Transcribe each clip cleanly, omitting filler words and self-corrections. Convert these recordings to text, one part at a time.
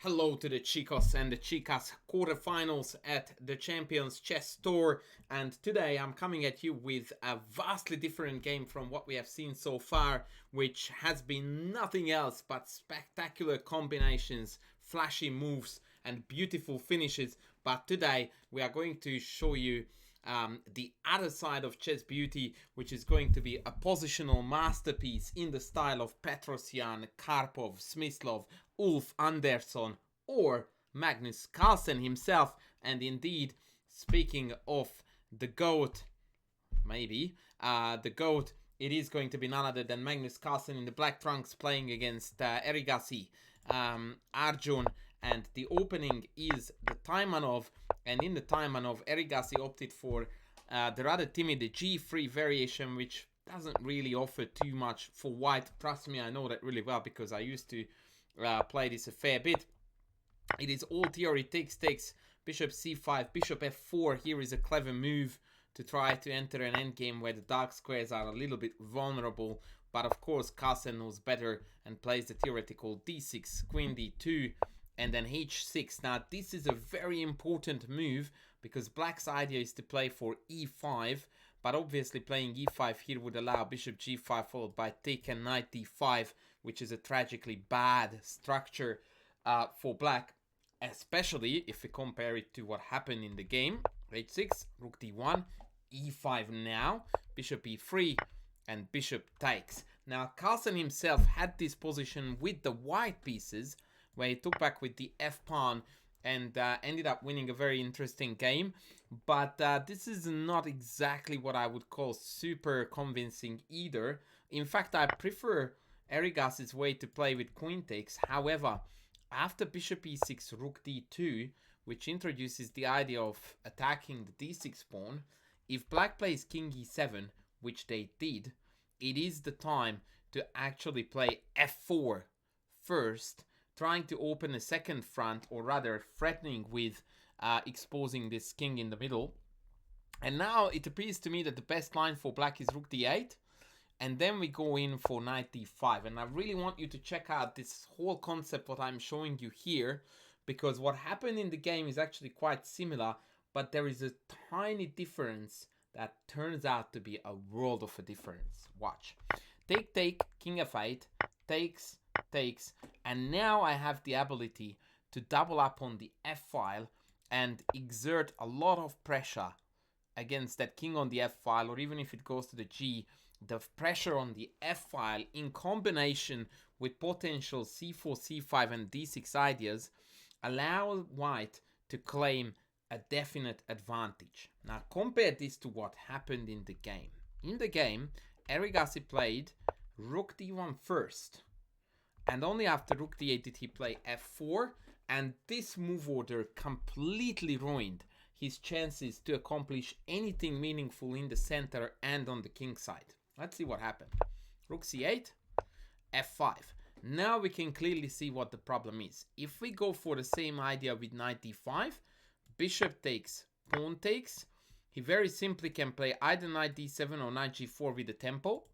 Hello to the chicos and the chicas quarterfinals at the Champions Chess Tour, and today I'm coming at you with a vastly different game from what we have seen so far, which has been nothing else but spectacular combinations, flashy moves and beautiful finishes. But today we are going to show you the other side of chess beauty, which is going to be a positional masterpiece in the style of Petrosyan, Karpov, Smyslov, Ulf Andersson, or Magnus Carlsen himself. And indeed, speaking of the GOAT, the GOAT, it is going to be none other than Magnus Carlsen in the black trunks playing against Erigasi, Arjun, and the opening is the Taimanov, and in the Taimanov, Erigasi opted for the rather timid G3 variation, which doesn't really offer too much for white. Trust me, I know that really well because I used to play this a fair bit. It is all theory, takes, bishop c5, bishop f4. Here is a clever move to try to enter an endgame where the dark squares are a little bit vulnerable. But of course, Carlsen knows better and plays the theoretical d6, queen d2, and then h6. Now, this is a very important move because black's idea is to play for e5, but obviously playing e5 here would allow bishop g5 followed by take and knight d5, which is a tragically bad structure for black, especially if we compare it to what happened in the game. h6, rook d1, e5 now, bishop e3, and bishop takes. Now, Carlsen himself had this position with the white pieces, where he took back with the f-pawn and ended up winning a very interesting game. But this is not exactly what I would call super convincing either. In fact, I prefer Erigasi's way to play with queen takes. However, after bishop e6, rook d2, which introduces the idea of attacking the d6 pawn, if black plays king e7, which they did, it is the time to actually play f4 first, trying to open a second front, or rather threatening with exposing this king in the middle. And now it appears to me that the best line for black is rook d8, and then we go in for knight d5. And I really want you to check out this whole concept what I'm showing you here, because what happened in the game is actually quite similar, but there is a tiny difference that turns out to be a world of a difference. Watch. Take, king f8, takes, and now I have the ability to double up on the f-file and exert a lot of pressure against that king on the f-file, or even if it goes to the g, the pressure on the f-file in combination with potential c4, c5 and d6 ideas allow white to claim a definite advantage. Now compare this to what happened in the game. In the game, Erigasi played rook d1 first, and only after rook d8 did he play f4, and this move order completely ruined his chances to accomplish anything meaningful in the center and on the king side. Let's see what happened. Rook c8, f5. Now we can clearly see what the problem is. If we go for the same idea with knight d5, bishop takes, pawn takes, he very simply can play either knight d7 or knight g4 with the tempo,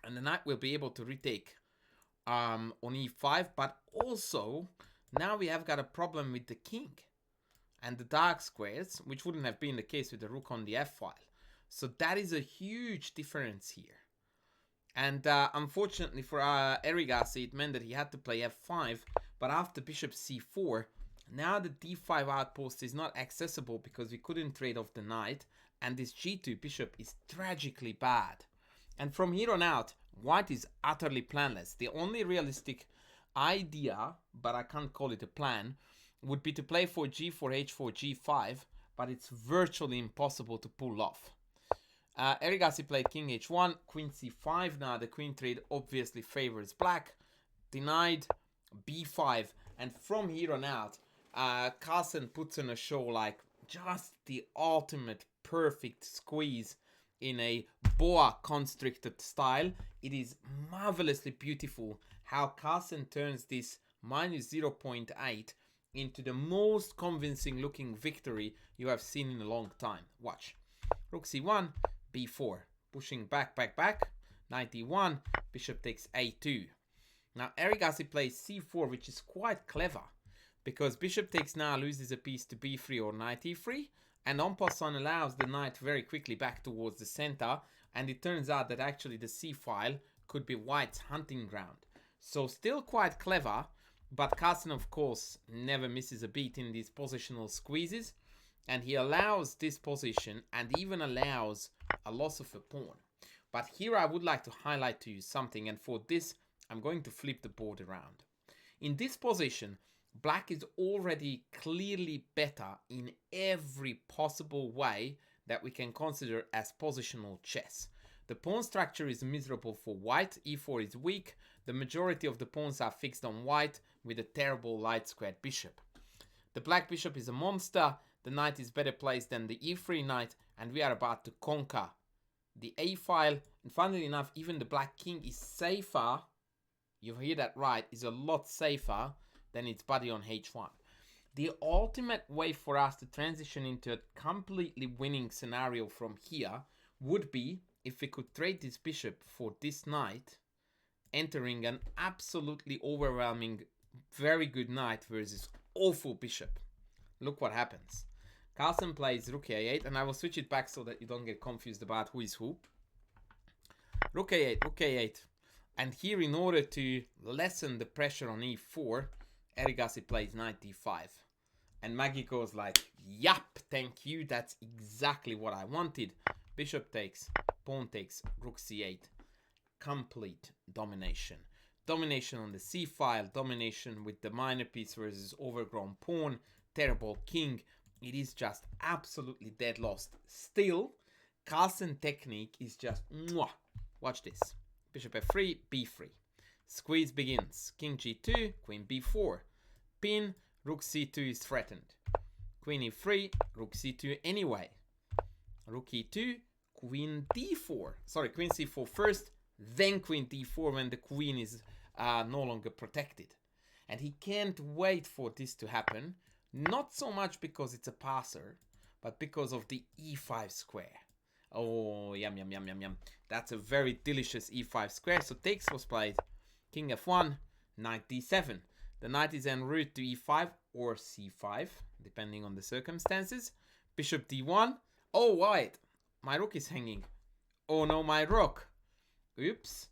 and the knight will be able to retake on e5, but also now we have got a problem with the king and the dark squares, which wouldn't have been the case with the rook on the f-file. So that is a huge difference here. And unfortunately for Erigasi, it meant that he had to play f5, but after bishop c4, now the d5 outpost is not accessible because we couldn't trade off the knight, and this g2 bishop is tragically bad. And from here on out, white is utterly planless. The only realistic idea, but I can't call it a plan, would be to play for g4, h4, g5, but it's virtually impossible to pull off. Erigasi played king h1, queen c5. Now the queen trade obviously favors black. Denied, b5, and from here on out, Carlsen puts on a show like just the ultimate perfect squeeze in a boa constrictor style. It is marvelously beautiful how Carlsen turns this minus 0.8 into the most convincing looking victory you have seen in a long time. Watch. Rook c1, b4, pushing back, knight d1, bishop takes a2. Now Erigasi plays c4, which is quite clever, because bishop takes now loses a piece to b3 or knight e3, and en passant allows the knight very quickly back towards the center, and it turns out that actually the c file could be white's hunting ground. So still quite clever, but Carlsen of course never misses a beat in these positional squeezes, and he allows this position and even allows a loss of a pawn. But here I would like to highlight to you something, and for this I'm going to flip the board around. In this position, black is already clearly better in every possible way that we can consider as positional chess. The pawn structure is miserable for white, e4 is weak, the majority of the pawns are fixed on white with a terrible light squared bishop. The black bishop is a monster, the knight is better placed than the e3 knight, and we are about to conquer the a file. And funnily enough, even the black king is safer, you hear that right, is a lot safer than its buddy on h1. The ultimate way for us to transition into a completely winning scenario from here would be if we could trade this bishop for this knight, entering an absolutely overwhelming, very good knight versus awful bishop. Look what happens. Carlsen plays rook a8, and I will switch it back so that you don't get confused about who is who. Rook a8, rook a8. And here, in order to lessen the pressure on e4, Erigasi plays knight d5. And Maggie goes like, yup, thank you, that's exactly what I wanted. Bishop takes, pawn takes, rook c8. Complete domination. Domination on the c file, domination with the minor piece versus overgrown pawn, terrible king. It is just absolutely dead lost. Still, Carlsen technique is just mwah. Watch this. Bishop f3, b3. Squeeze begins. King g2, queen b4. Pin, rook c2 is threatened. Queen e3, rook c2 anyway. Rook e2, queen d4. Sorry, queen c4 first, then queen d4 when the queen is no longer protected. And he can't wait for this to happen. Not so much because it's a passer, but because of the e5 square. Oh, yum, yum, yum, yum, yum. That's a very delicious e5 square. So takes was played. King f1, knight d7. The knight is en route to e5 or c5, depending on the circumstances. Bishop d1. Oh, wait. My rook is hanging. Oh, no, my rook. Oops.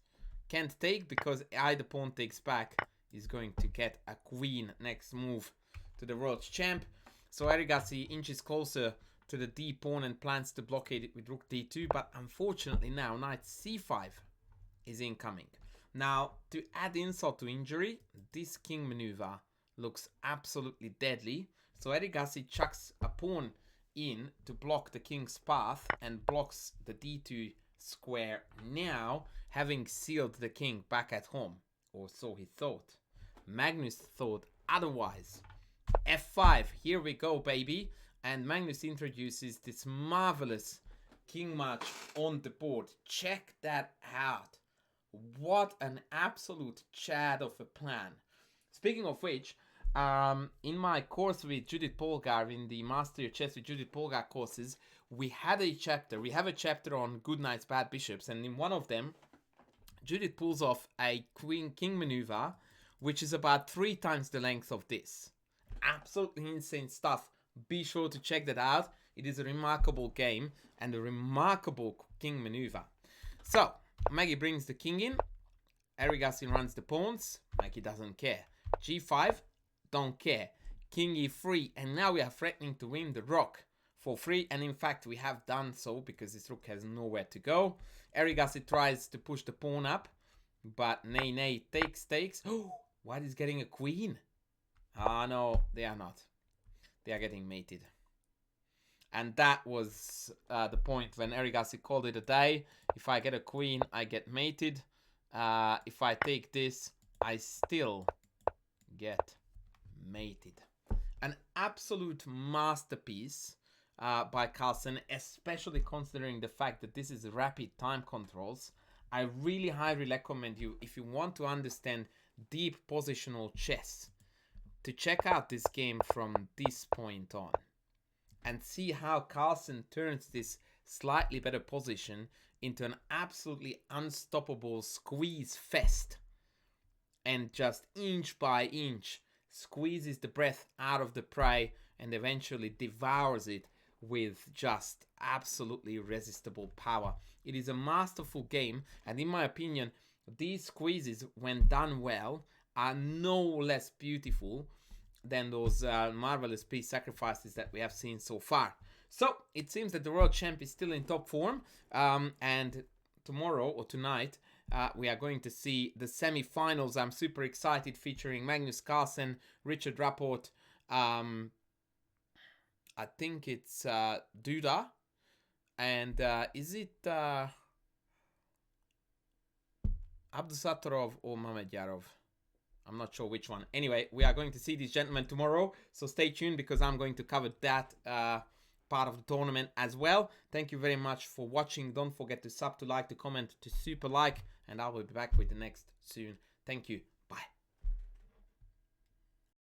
Can't take because either pawn takes back is going to get a queen next move to the world champ. So Erigasi inches closer to the d pawn and plans to blockade it with rook d2, but unfortunately now knight c5 is incoming. Now, to add insult to injury, this king maneuver looks absolutely deadly. So Erigasi chucks a pawn in to block the king's path and blocks the d2 square, now having sealed the king back at home, or so he thought. Magnus thought otherwise. f5, here we go, baby. And Magnus introduces this marvelous king march on the board. Check that out. What an absolute chad of a plan. Speaking of which, in my course with Judith Polgar, in the Master Your Chess with Judith Polgar courses, we have a chapter on good knights, bad bishops, and in one of them, Judith pulls off a queen-king maneuver, which is about 3 times the length of this. Absolutely insane stuff. Be sure to check that out. It is a remarkable game and a remarkable king maneuver. So, Maggie brings the king in. Erigasi runs the pawns. Maggie doesn't care. g5, don't care. King e3, and now we are threatening to win the rook for free, and in fact we have done so because this rook has nowhere to go. Erigasi tries to push the pawn up, but nay, takes. Oh, white is getting a queen. Ah, no, they are not. They are getting mated. And that was the point when Erigasi called it a day. If I get a queen, I get mated. If I take this, I still get mated. An absolute masterpiece by Carlsen, especially considering the fact that this is rapid time controls. I really highly recommend you, if you want to understand deep positional chess, to check out this game from this point on and see how Carlsen turns this slightly better position into an absolutely unstoppable squeeze fest, and just inch by inch squeezes the breath out of the prey, and eventually devours it with just absolutely irresistible power. It is a masterful game, and in my opinion, these squeezes, when done well, are no less beautiful than those marvelous piece sacrifices that we have seen so far. So it seems that the world champ is still in top form, and tomorrow or tonight we are going to see the semi-finals. I'm super excited, featuring Magnus Carlsen, Richard Rapport, I think it's Duda, and is it Abdusattorov or Mamedyarov? I'm not sure which one. Anyway, we are going to see these gentlemen tomorrow, so stay tuned because I'm going to cover that part of the tournament as well. Thank you very much for watching. Don't forget to sub, to like, to comment, to super like, and I will be back with the next soon. Thank you.